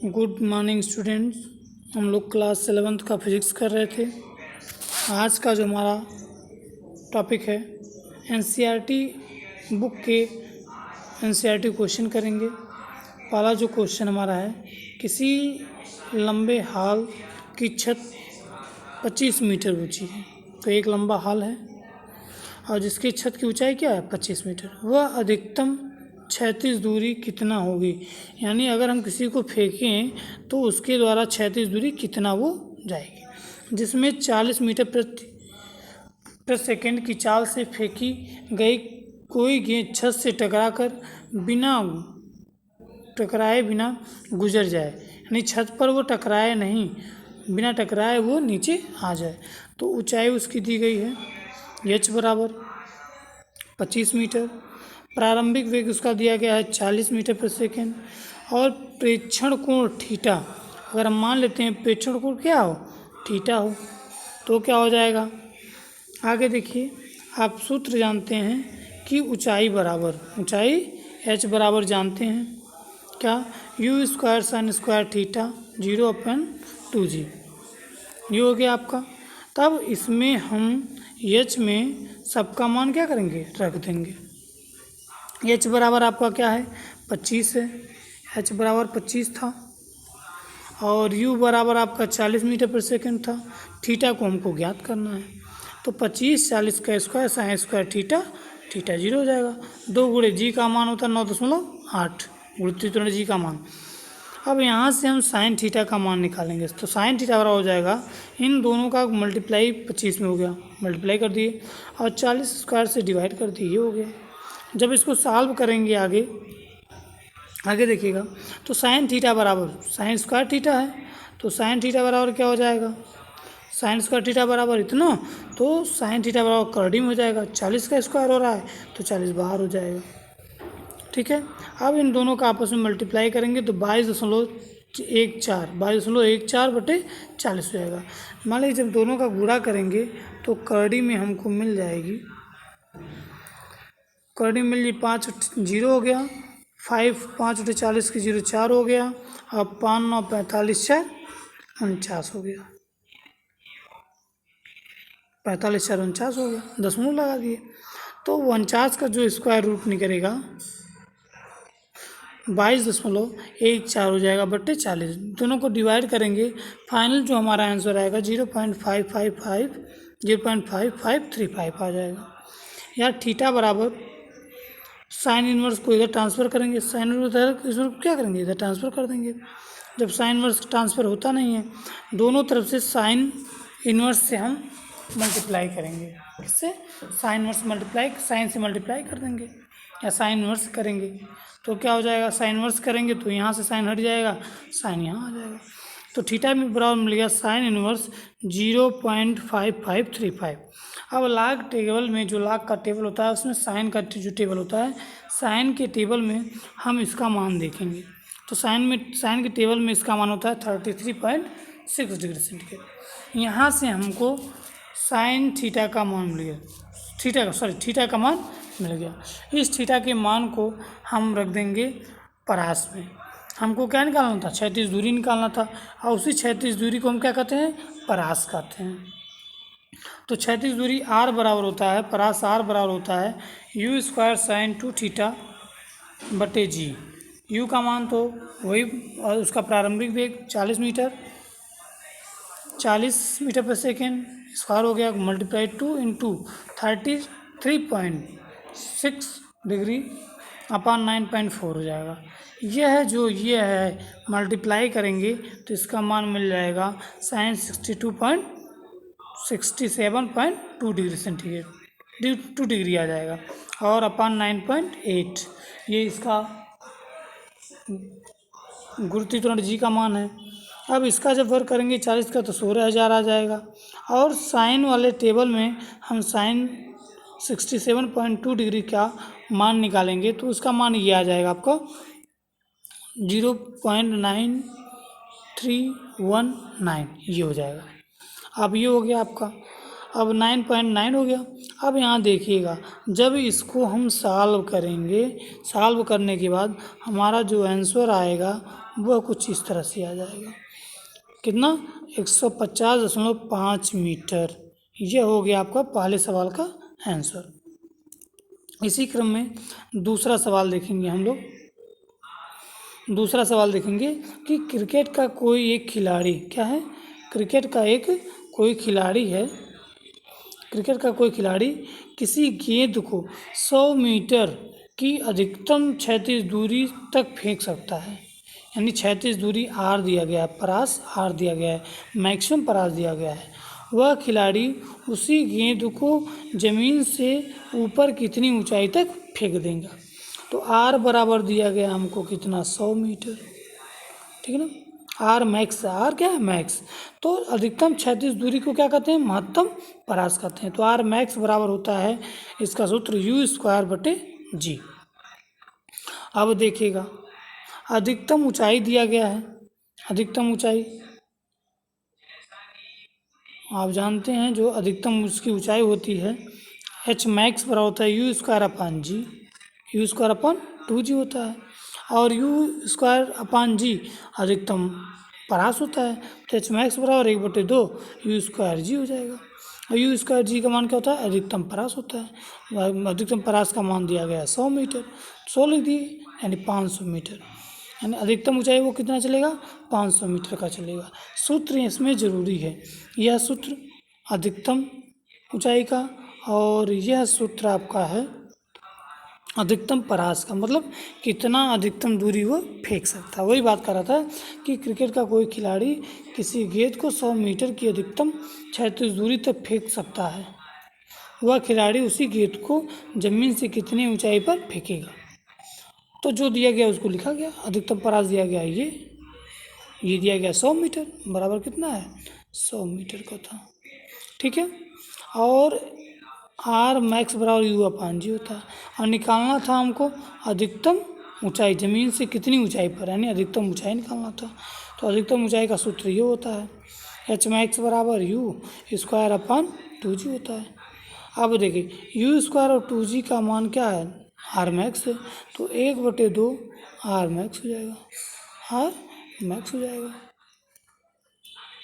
Good morning students. हम लोग class 11th का फिजिक्स कर रहे थे। आज का जो हमारा टॉपिक है एनसीईआरटी बुक के एनसीईआरटी क्वेश्चन करेंगे। पहला जो क्वेश्चन हमारा है, किसी लंबे हॉल की छत 25 मीटर ऊंची है। तो एक लंबा हॉल है और जिसकी छत की ऊंचाई क्या है 25 मीटर, वह अधिकतम क्षैतिज दूरी कितना होगी। यानी अगर हम किसी को फेंकें तो उसके द्वारा क्षैतिज दूरी कितना वो जाएगी। जिसमें 40 मीटर प्रति सेकंड की चाल से फेंकी गई कोई गेंद छत से टकराए बिना गुजर जाए, यानी छत पर वो टकराए नहीं, बिना टकराए वो नीचे आ जाए, तो ऊंचाई उसकी दी गई है h बराबर 25 मीटर। प्रारंभिक वेग उसका दिया गया है 40 मीटर प्रति सेकेंड और प्रेक्षण कोण थीटा, अगर हम मान लेते हैं प्रेक्षण कोण क्या हो थीटा हो, तो क्या हो जाएगा। आगे देखिए, आप सूत्र जानते हैं कि ऊंचाई h बराबर जानते हैं क्या, u square sine square theta 0/2g, ये हो गया आपका। तब इसमें हम h में सबका मान क्या करेंगे रख देंगे। h बराबर आपका क्या है 25 है, h बराबर 25 था और u बराबर आपका 40 मीटर प्रति सेकंड था। थीटा को हमको ज्ञात करना है, तो 25 40 का स्क्वायर साइन स्क्वायर थीटा 0 हो जाएगा। 2 गुणे जी का मान होता है 9.8 गुणित त्वरण जी का मान। अब यहाँ से हम साइन थीटा का मान निकालेंगे, तो साइन थीटा बराबर हो जाएगा इन दोनों का मल्टीप्लाई 25 में हो गया, मल्टीप्लाई कर दिए और 40 स्क्वायर से डिवाइड कर दिए, ये हो गया। जब इसको सॉल्व करेंगे आगे देखिएगा, तो साइन थीटा बराबर साइन स्क्वायर थीटा है, तो साइन थीटा बराबर क्या हो जाएगा, साइन स्क्वायर थीटा बराबर इतना, तो साइन थीटा बराबर करड़ी में हो जाएगा। 40 का स्क्वायर हो रहा है तो 40 बाहर हो जाएगा, ठीक है। अब इन दोनों का आपस में मल्टीप्लाई करेंगे तो 22.14 बटे 40 हो जाएगा। मान लीजिए जब दोनों का गुणा करेंगे तो करड़ी में हमको मिल जाएगी, करड़ी मिल जी 5 0 हो गया, 5 बटे 40 की 0 4 हो गया और 5 9 45 4 49 हो गया, 45 4 49 हो गया, दशमलव लगा दिए, तो 49 का जो स्क्वायर रूट निकलेगा 22.14 हो जाएगा बटे 40। दोनों को डिवाइड करेंगे, फाइनल जो हमारा आंसर आएगा 0.5535 आ जाएगा। यार थीटा बराबर साइन इनवर्स को इधर ट्रांसफ़र करेंगे, साइन इनवर्स इधर क्या करेंगे इधर ट्रांसफ़र कर देंगे। जब साइन इनवर्स ट्रांसफ़र होता नहीं है, दोनों तरफ से साइन इनवर्स से हम मल्टीप्लाई करेंगे, किससे साइन इनवर्स मल्टीप्लाई साइन से मल्टीप्लाई कर देंगे या साइन इनवर्स करेंगे, तो क्या हो जाएगा साइन इनवर्स करेंगे तो यहाँ से साइन हट जाएगा, साइन यहाँ आ जाएगा, तो थीटा में बराबर मिल गया साइन इनवर्स 0.5535। अब लाग टेबल में जो लाग का टेबल होता है उसमें साइन का जो टेबल होता है, साइन के टेबल में हम इसका मान देखेंगे, तो साइन के टेबल में इसका मान होता है 33.6 डिग्री सेंटीग्रेड। यहाँ से हमको साइन थीटा का मान मिल गया, थीटा का मान मिल गया। इस थीटा के मान को हम रख देंगे परास में। हमको क्या निकालना था, क्षैतिज दूरी निकालना था, और उसी क्षैतिज दूरी को हम क्या कहते हैं परास कहते हैं। तो क्षैतिज दूरी r बराबर होता है, परास r बराबर होता है u स्क्वायर साइन 2 थीटा बटे g। u का मान तो वही, और उसका प्रारंभिक वेग 40 मीटर प्रति सेकेंड स्क्वायर हो गया, मल्टीप्लाई 2 इंटू 33.6 डिग्री अपान 9.4 हो जाएगा। ये है मल्टीप्लाई करेंगे तो इसका मान मिल जाएगा साइन 67.2 डिग्री सेंटीग्रेड 2 डिग्री आ जाएगा, और अपान 9.8 ये इसका गुरुत्वीय त्वरण जी का मान है। अब इसका जब वर्क करेंगे 40 का तो 16,000 आ जाएगा, और साइन वाले टेबल में हम साइन 67.2 डिग्री का मान निकालेंगे तो उसका मान ये आ जाएगा आपका 0.9319, ये हो जाएगा। अब ये हो गया आपका। अब 9.9 हो गया। अब यहाँ देखिएगा, जब इसको हम सॉल्व करेंगे, सॉल्व करने के बाद हमारा जो आंसर आएगा वह कुछ इस तरह से आ जाएगा। कितना? 150.5 मीटर। यह हो गया आपका पहले सवाल का आंसर। इसी क्रम में दूसरा सवाल देखेंगे हम लोग। दूसरा सवाल देखेंगे कि क्रिकेट का कोई एक खिलाड़ी, क्या है? क्रिकेट का एक कोई खिलाड़ी है, क्रिकेट का कोई खिलाड़ी किसी गेंद को 100 मीटर की अधिकतम क्षैतिज दूरी तक फेंक सकता है। यानी क्षैतिज दूरी आर दिया गया है, परास आर दिया गया है, मैक्सिमम परास दिया गया है। वह खिलाड़ी उसी गेंद को ज़मीन से ऊपर कितनी ऊंचाई तक फेंक देगा? तो आर बराबर दिया गया हमको कितना? 100 मीटर, ठीक है ना। आर मैक्स, आर क्या है? मैक्स। तो अधिकतम क्षैतिज दूरी को क्या कहते हैं? महत्तम परास कहते हैं। तो आर मैक्स बराबर होता है, इसका सूत्र u²/g। अब देखिएगा, अधिकतम ऊंचाई दिया गया है। अधिकतम ऊंचाई आप जानते हैं, जो अधिकतम उसकी ऊंचाई होती है h मैक्स बराबर होता है u²/g, u²/2g होता है। और u²/g अधिकतम परास होता है, तो h मैक्स बराबर 1/2 u²g हो जाएगा। और u²g का मान क्या होता है? अधिकतम परास होता है। अधिकतम परास का मान दिया गया है 100 मीटर, 100 लिख दिए, यानी 500 मीटर। यानी अधिकतम ऊंचाई वो कितना चलेगा? 500 मीटर का चलेगा। सूत्र इसमें ज़रूरी है, यह सूत्र अधिकतम ऊंचाई का, और यह सूत्र आपका है अधिकतम परास का, मतलब कितना अधिकतम दूरी वो फेंक सकता है। वही बात कर रहा था कि क्रिकेट का कोई खिलाड़ी किसी गेंद को 100 मीटर की अधिकतम क्षैतिज दूरी तक फेंक सकता है। वह खिलाड़ी उसी गेंद को ज़मीन से कितनी ऊंचाई पर फेंकेगा? तो जो दिया गया उसको लिखा गया, अधिकतम परास दिया गया ये दिया गया 100 मीटर, बराबर कितना है? 100 मीटर का था, ठीक है। और आर मैक्स बराबर u/g होता है, और निकालना था हमको अधिकतम ऊंचाई, ज़मीन से कितनी ऊंचाई पर, यानी अधिकतम ऊंचाई निकालना था। तो अधिकतम ऊंचाई का सूत्र ये होता है, h मैक्स बराबर u²/2g होता है। अब देखिए, u² और 2g का मान क्या है? आर मैक्स है, तो 1/2 आर मैक्स हो जाएगा, आर मैक्स हो जाएगा।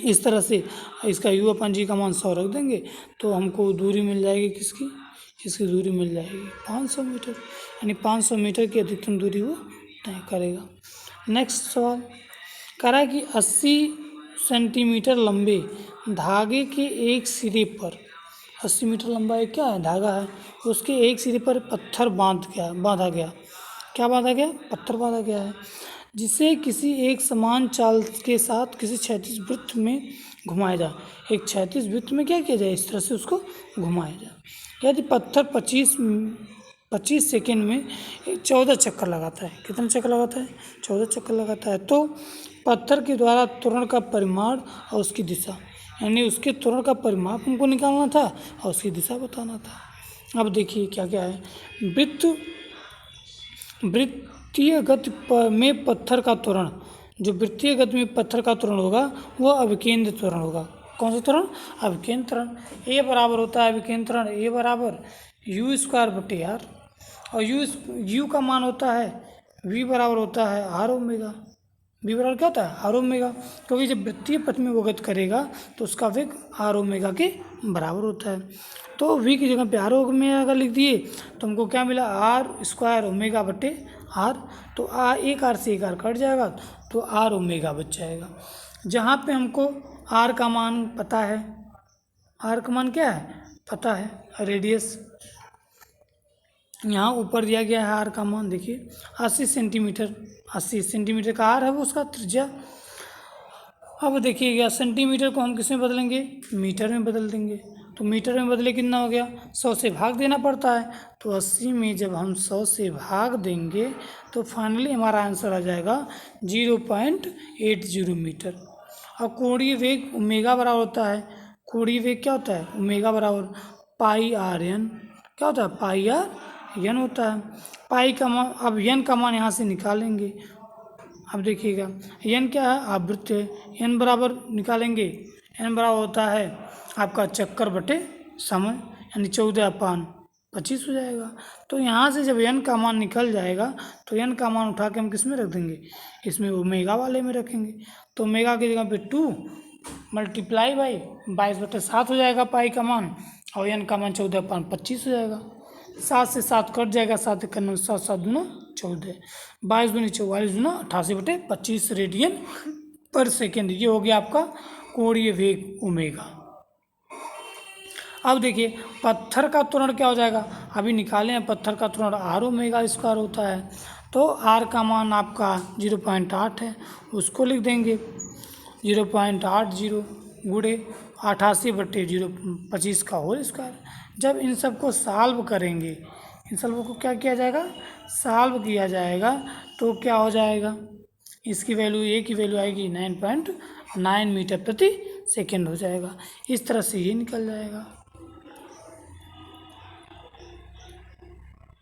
इस तरह से इसका u/g का मान 100 रख देंगे, तो हमको दूरी मिल जाएगी किसकी? इसकी दूरी मिल जाएगी 500 मीटर, यानी 500 मीटर की अधिकतम दूरी वो तय करेगा। नेक्स्ट सवाल कह रहा है कि 80 सेंटीमीटर लंबे धागे के एक सिरे पर, 80 मीटर लंबा एक क्या है? धागा है, उसके एक सिरे पर पत्थर बांधा गया। क्या बांधा गया? पत्थर बांधा गया है, जिसे किसी एक समान चाल के साथ किसी क्षैतिज वृत्त में घुमाया जाए। एक क्षैतिज वृत्त में क्या किया जाए? इस तरह से उसको घुमाया जाए। यदि पत्थर 25 सेकेंड में 14 चक्कर लगाता है। कितना चक्कर लगाता है? 14 चक्कर लगाता है। तो पत्थर के द्वारा त्वरण का परिमाण और उसकी दिशा, यानी उसके त्वरण का परिमाप हमको निकालना था और उसकी दिशा बताना था। अब देखिए क्या क्या है। वृत्तीय गति में पत्थर का त्वरण, जो वृत्तीय गति में पत्थर का त्वरण होगा वो अभिकेंद्र त्वरण होगा। कौन सा त्वरण? अभिकेंद्र त्वरण। ए बराबर होता है अभिकेंद्र त्वरण, ए बराबर u²/r, और u का मान होता है v बराबर होता है r ओमेगा। v बराबर क्या होता है? r ओमेगा, क्योंकि जब वृत्तीय पथ में वो गति करेगा तो उसका वेग r ओमेगा के बराबर होता है। तो v की जगह पे r ओमेगा लिख दिए, तो हमको क्या मिला? r² ओमेगा/r। तो एक r से एक r कट जाएगा, तो r ओमेगा बच जाएगा। जहाँ पे हमको r का मान पता है, r का मान क्या है? पता है, रेडियस यहाँ ऊपर दिया गया है। r का मान देखिए 80 सेंटीमीटर, 80 सेंटीमीटर का r है वो उसका त्रिज्या। अब देखिएगा, सेंटीमीटर को हम किस में बदलेंगे? मीटर में बदल देंगे। तो मीटर में बदले कितना हो गया? 100 से भाग देना पड़ता है, तो 80 में जब हम 100 से भाग देंगे तो फाइनली हमारा आंसर आ जाएगा 0.80 मीटर। और कोणीय वेग ओमेगा बराबर होता है, कोणीय वेग क्या होता है? ओमेगा बराबर πr/n। क्या होता है? πr/n होता है। पाई का मान, अब n का मान यहाँ से निकालेंगे। अब देखिएगा n क्या है? आवृत्त है। n बराबर निकालेंगे, n बराबर होता है आपका चक्कर बटे समय यानी 14/25 हो जाएगा। तो यहाँ से जब n का मान निकल जाएगा तो n का मान उठा के हम किस में रख देंगे, इसमें ओमेगा वाले में रखेंगे। तो ओमेगा की जगह पे 2 मल्टीप्लाई बाई 22/7 हो जाएगा पाई का मान, और n का मान 14/25 हो जाएगा। 7 से 7 कट जाएगा, 7 1 9 7 7 दूना 14, 22 दूनी 44 दूना 88/25 रेडियन पर सेकेंड। ये हो गया आपका कोणीय वेग ओमेगा। अब देखिए पत्थर का त्वरण क्या हो जाएगा, अभी निकाले हैं पत्थर का त्वरण r ओमेगा स्क्वायर होता है। तो r का मान आपका 0.8 है, उसको लिख देंगे 0.80 गुणे 88/025 का होल स्क्वायर। जब इन सबको सॉल्व करेंगे, इन सबको को क्या किया जाएगा, सॉल्व किया जाएगा, तो क्या हो जाएगा, इसकी वैल्यू ए की वैल्यू आएगी 9.9 मीटर प्रति सेकेंड हो जाएगा। इस तरह से ये निकल जाएगा।